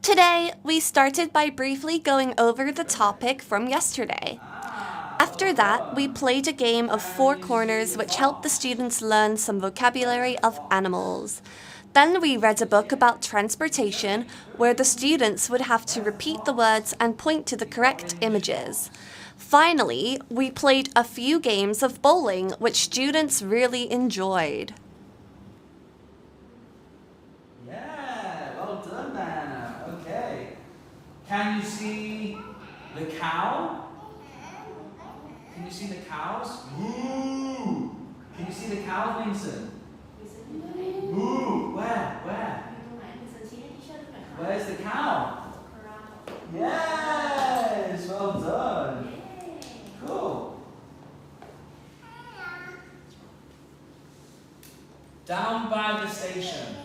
Today, we started by briefly going over the topic from yesterday. After that, we played a game of four corners which helped the students learn some vocabulary of animals. Then we read a book about transportation where the students would have to repeat the words and point to the correct images. Finally, we played a few games of bowling which students really enjoyed. Yeah, well done, Diana. Okay. Can you see the cow? Can you see the cows? Moo! Can you see the cows, Vincent? Moo! Where? Where's the cow? Yes! Well done. Cool. Down by the station.